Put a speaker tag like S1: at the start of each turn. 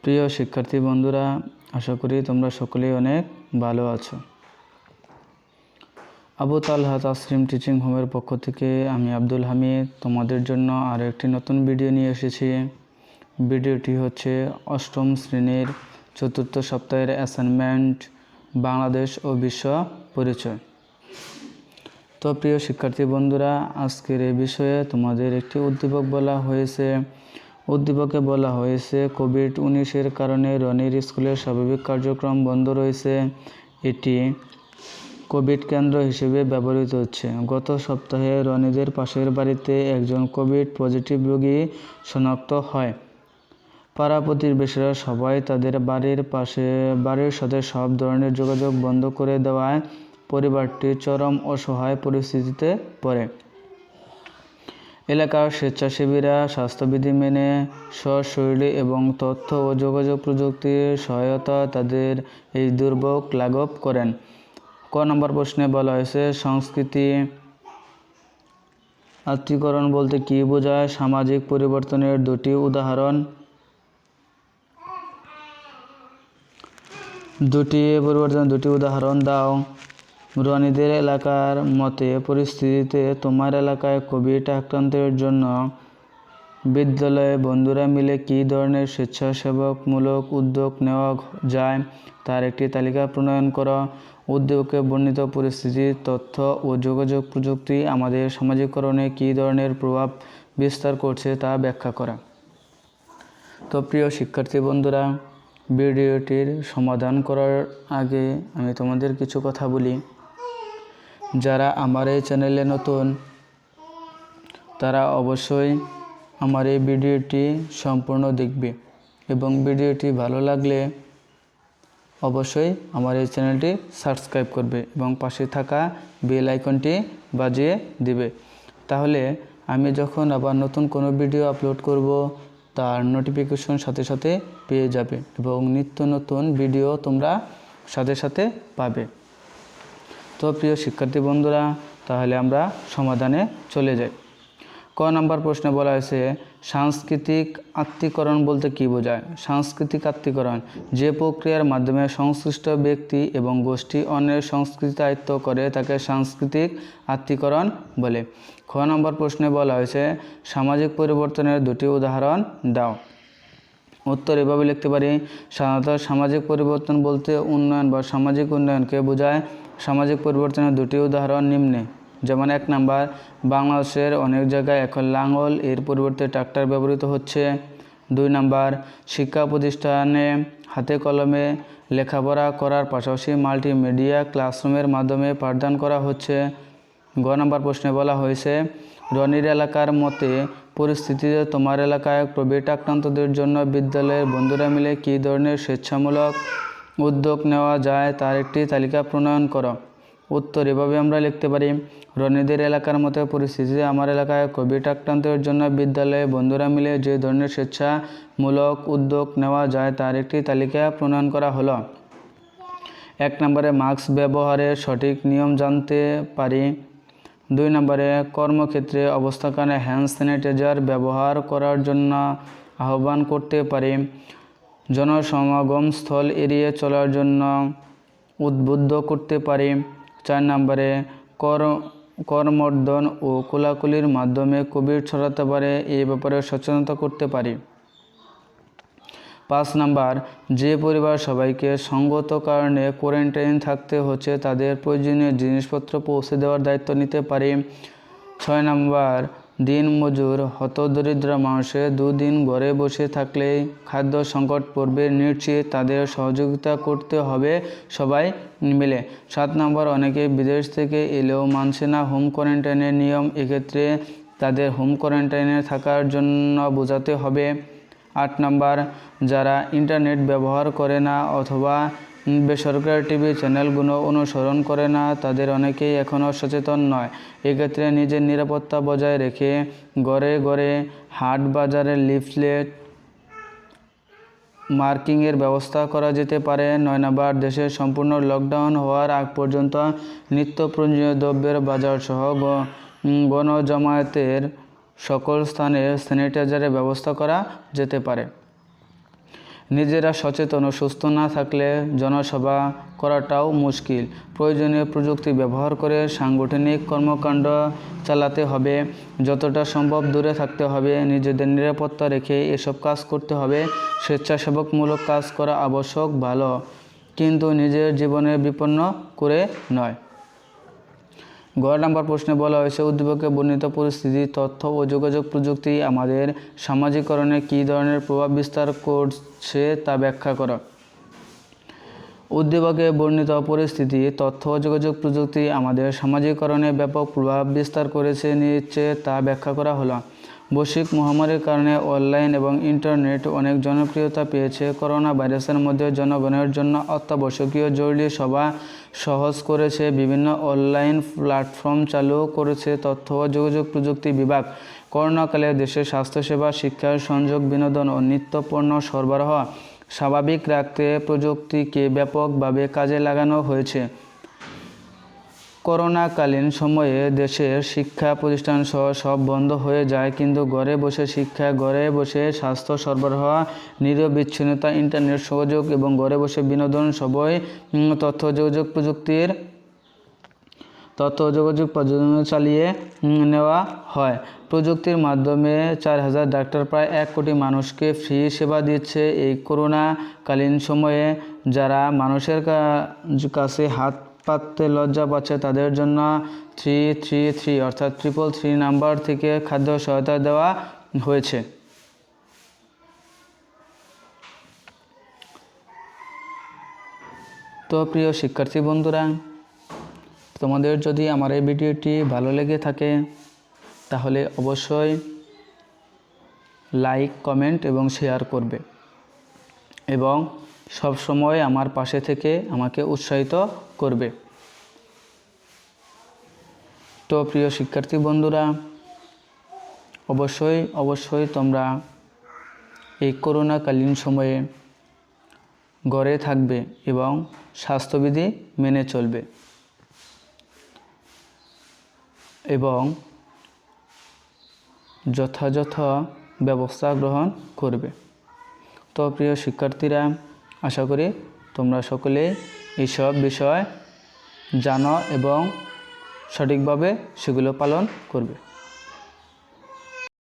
S1: প্রিয় শিক্ষার্থী বন্ধুরা, আশা করি তোমরা সকলেই অনেক ভালো আছো। আবু তালহা তাসরিম টিচিং হোমের পক্ষ থেকে আমি আব্দুল হামিদ তোমাদের জন্য আরও একটি নতুন ভিডিও নিয়ে এসেছি। ভিডিওটি হচ্ছে অষ্টম শ্রেণীর চতুর্থ সপ্তাহের অ্যাসাইনমেন্ট বাংলাদেশ ও বিশ্ব পরিচয়। তো প্রিয় শিক্ষার্থী বন্ধুরা, আজকের এই বিষয়ে তোমাদের একটি উদ্দীপক বলা হয়েছে। উদ্দীপকে বলা হয়েছে কোভিড-19 কারণে রনির স্কুলের স্বাভাবিক কার্যক্রম বন্ধ রয়েছে। এটি কোভিড কেন্দ্র হিসেবে ব্যবহৃত হচ্ছে। গত সপ্তাহে রনিদের পাশের বাড়িতে একজন কোভিড পজিটিভ রোগী শনাক্ত হয়। পাড়া প্রতিবেশীরা সবাই তাদের বাড়ির সাথে সব ধরনের যোগাযোগ বন্ধ করে দেওয়ায় পরিবারটি চরম অসহায় পরিস্থিতিতে পড়ে। এলাকার স্বেচ্ছাসেবীরা স্বাস্থ্যবিধি মেনে সশরীরে এবং তথ্য ও যোগাযোগ প্রযুক্তির সহায়তা তাদের এই দুর্ভোগ লাঘব করেন। ক নম্বর প্রশ্নে বলা হয়েছে সংস্কৃতি আত্মীকরণ বলতে কী বোঝায়? সামাজিক পরিবর্তনের দুটি উদাহরণ দাও। রনিদের এলাকার মতে পরিস্থিতিতে তোমার এলাকায় কোভিড আক্রান্তের জন্য বিদ্যালয়ে বন্ধুরা মিলে কী ধরনের স্বেচ্ছাসেবকমূলক উদ্যোগ নেওয়া যায় তার একটি তালিকা প্রণয়ন করো। উদ্যোগে বর্ণিত পরিস্থিতির তথ্য ও যোগাযোগ প্রযুক্তি আমাদের সামাজিকরণে কী ধরনের প্রভাব বিস্তার করছে তা ব্যাখ্যা করা। তো প্রিয় শিক্ষার্থী বন্ধুরা, ভিডিওটির সমাধান করার আগে আমি তোমাদের কিছু কথা বলি। যারা আমার এই চ্যানেলে নতুন তারা অবশ্যই আমার এই ভিডিওটি সম্পূর্ণ দেখবে এবং ভিডিওটি ভালো লাগলে অবশ্যই আমার এই চ্যানেলটি সাবস্ক্রাইব করবে এবং পাশে থাকা বেল আইকনটি বাজিয়ে দিবে। তাহলে আমি যখন আবার নতুন কোনো ভিডিও আপলোড করব তার নোটিফিকেশন সাথে সাথে পেয়ে যাবে এবং নিত্য নতুন ভিডিও তোমরা সাথে সাথে পাবে। তো প্রিয় শিক্ষার্থী বন্ধুরা, তাহলে আমরা সমাধানে চলে যাই। ক নম্বর প্রশ্নে বলা হয়েছে সাংস্কৃতিক আত্মীকরণ বলতে কী বোঝায়? সাংস্কৃতিক আত্মীকরণ যে প্রক্রিয়ার মাধ্যমে সংশ্লিষ্ট ব্যক্তি এবং গোষ্ঠী অন্যের সংস্কৃতি আয়ত্ত করে তাকে সাংস্কৃতিক আত্মীকরণ বলে। খ নম্বর প্রশ্নে বলা হয়েছে সামাজিক পরিবর্তনের দুটি উদাহরণ দাও। উত্তর এভাবে লিখতে পারি। সাধারণত সামাজিক পরিবর্তন বলতে উন্নয়ন বা সামাজিক উন্নয়নকে বোঝায়। সামাজিক পরিবর্তনের দুটি উদাহরণ নিম্নে। যেমন 1 নাম্বার, বাংলাদেশের অনেক জায়গায় এখন লাঙল এর পরিবর্তে ট্রাক্টর ব্যবহৃত হচ্ছে। 2 নাম্বার, শিক্ষা প্রতিষ্ঠানে হাতে কলমে লেখাপড়া করার পাশাপাশি মাল্টিমিডিয়া ক্লাসরুমের মাধ্যমে পাঠদান করা হচ্ছে। গ নম্বর প্রশ্নে বলা হয়েছে রনির এলাকার মতে পরিস্থিতিতে তোমার এলাকায় কোভিড আক্রান্তদের জন্য বিদ্যালয়ের বন্ধুরা মিলে কী ধরনের স্বেচ্ছামূলক উদ্যোগ নেওয়া যায় তার একটি তালিকা প্রণয়ন করো। উত্তর এভাবে আমরা লিখতে পারি। রনিদের এলাকার মতো পরিস্থিতিতে আমার এলাকায় কোভিড আক্রান্তের জন্য বিদ্যালয়ে বন্ধুরা মিলে যে ধরনের স্বেচ্ছামূলক উদ্যোগ নেওয়া যায় তার একটি তালিকা প্রণয়ন করা হলো। 1 নম্বরে মাস্ক ব্যবহারের সঠিক নিয়ম জানতে পারি। 2 নম্বরে কর্মক্ষেত্রে অবস্থাকালে হ্যান্ড স্যানিটাইজার ব্যবহার করার জন্য আহ্বান করতে পারি। জনসমাগম স্থল এড়িয়ে চলার জন্য উদ্বুদ্ধ করতে পারি। 4 নম্বরে করমর্দন ও কোলাকুলির মাধ্যমে কোভিড ছড়াতে পারে এই ব্যাপারে সচেতনতা করতে পারি। 5 নাম্বার, যে পরিবার সবাইকে সঙ্গত কারণে কোয়ারেন্টাইন থাকতে হচ্ছে তাদের প্রয়োজনীয় জিনিসপত্র পৌঁছে দেওয়ার দায়িত্ব নিতে পারি। 6 নাম্বার, দিনমজুর হতদরিদ্র মানুষের 2 দিন ঘরে বসে থাকলেই খাদ্য সংকট পড়বে নিশ্চিত, তাদের সহযোগিতা করতে হবে সবাই মিলে। 7 নাম্বার, অনেকে বিদেশ থেকে এলেও মানছে না হোম কোয়ারেন্টাইনের নিয়ম, এক্ষেত্রে তাদের হোম কোয়ারেন্টাইনে থাকার জন্য বোঝাতে হবে। 8 নাম্বার, যারা ইন্টারনেট ব্যবহার করে না অথবা বেসরকারি টিভি চ্যানেলগুলো অনুসরণ করে না তাদের অনেকেই এখনও সচেতন নয়, এক্ষেত্রে নিজের নিরাপত্তা বজায় রেখে ঘরে ঘরে হাট বাজারে লিফলেট মার্কিংয়ের ব্যবস্থা করা যেতে পারে। 9 নাম্বার, দেশের সম্পূর্ণ লকডাউন হওয়ার আগ পর্যন্ত নিত্য প্রয়োজনীয় দ্রব্যের বাজারসহ গণজমায়েতের সকল স্থানে স্যানিটাইজারের ব্যবস্থা করা যেতে পারে। নিজেরা সচেতন ও সুস্থ না থাকলে জনসভা করাটাও মুশকিল। প্রয়োজনীয় প্রযুক্তি ব্যবহার করে সাংগঠনিক কর্মকাণ্ড চালাতে হবে। যতটা সম্ভব দূরে থাকতে হবে। নিজেদের নিরাপত্তা রেখে এসব কাজ করতে হবে। স্বেচ্ছাসেবকমূলক কাজ করা আবশ্যক, ভালো, কিন্তু নিজের জীবনে বিপন্ন করে নয়। গ নম্বর প্রশ্নে বলা হয়েছে, উদ্দীপকে বর্ণিত পরিস্থিতি, তথ্য ও যোগাযোগ প্রযুক্তি আমাদের সামাজিকরণে কী ধরনের প্রভাব বিস্তার করছে তা ব্যাখ্যা করা। উদ্দীপকে বর্ণিত পরিস্থিতি, তথ্য ও যোগাযোগ প্রযুক্তি আমাদের সামাজিকরণে ব্যাপক প্রভাব বিস্তার করেছে নিচ্ছে তা ব্যাখ্যা করা হলো। বৈশ্বিক মহামারীর কারণে অনলাইন এবং ইন্টারনেট অনেক জনপ্রিয়তা পেয়েছে। করোনা ভাইরাসের মধ্যে জনগণের জন্য অত্যাবশ্যকীয় জরুরি সভা সহজ করেছে। বিভিন্ন অনলাইন প্ল্যাটফর্ম চালু করেছে তথ্য ও যোগাযোগ প্রযুক্তি বিভাগ। করোনাকালে দেশের স্বাস্থ্যসেবা, শিক্ষা, সংযোগ, বিনোদন ও নিত্যপণ্য সরবরাহ স্বাভাবিক রাখতে প্রযুক্তিকে ব্যাপকভাবে কাজে লাগানো হয়েছে। করোনাকালীন সময়ে দেশের শিক্ষা প্রতিষ্ঠানসহ সব বন্ধ হয়ে যায়, কিন্তু ঘরে বসে শিক্ষা, ঘরে বসে স্বাস্থ্য সরবরাহ, নিরবিচ্ছিন্নতা, ইন্টারনেট সংযোগ এবং ঘরে বসে বিনোদন সবই তথ্য যোগাযোগ প্রযুক্তির চালিয়ে নেওয়া হয়। প্রযুক্তির মাধ্যমে 4000 ডাক্তার প্রায় 1 কোটি মানুষকে ফ্রি সেবা দিচ্ছে। এই করোনাকালীন সময়ে যারা মানুষের কাছে হাত পাততে লজ্জা পাচ্ছে তাদের জন্য 333 অর্থাৎ 333 নাম্বার থেকে খাদ্য সহায়তা দেওয়া হয়েছে। তো প্রিয় শিক্ষার্থী বন্ধুরা, তোমাদের যদি আমার এই ভিডিওটি ভালো লেগে থাকে তাহলে অবশ্যই লাইক, কমেন্ট এবং শেয়ার করবে এবং সব সময় আমার পাশে থেকে আমাকে উৎসাহিত করবে। তো প্রিয় শিক্ষার্থী বন্ধুরা, অবশ্যই তোমরা এই করোনাকালীন সময়ে ঘরে থাকবে এবং স্বাস্থ্যবিধি মেনে চলবে এবং যথাযথ ব্যবস্থা গ্রহণ করবে। তো প্রিয় শিক্ষার্থীরা, আশা করি তোমরা সকলে এইসব বিষয় জানো এবং সঠিকভাবে সেগুলো পালন করবে।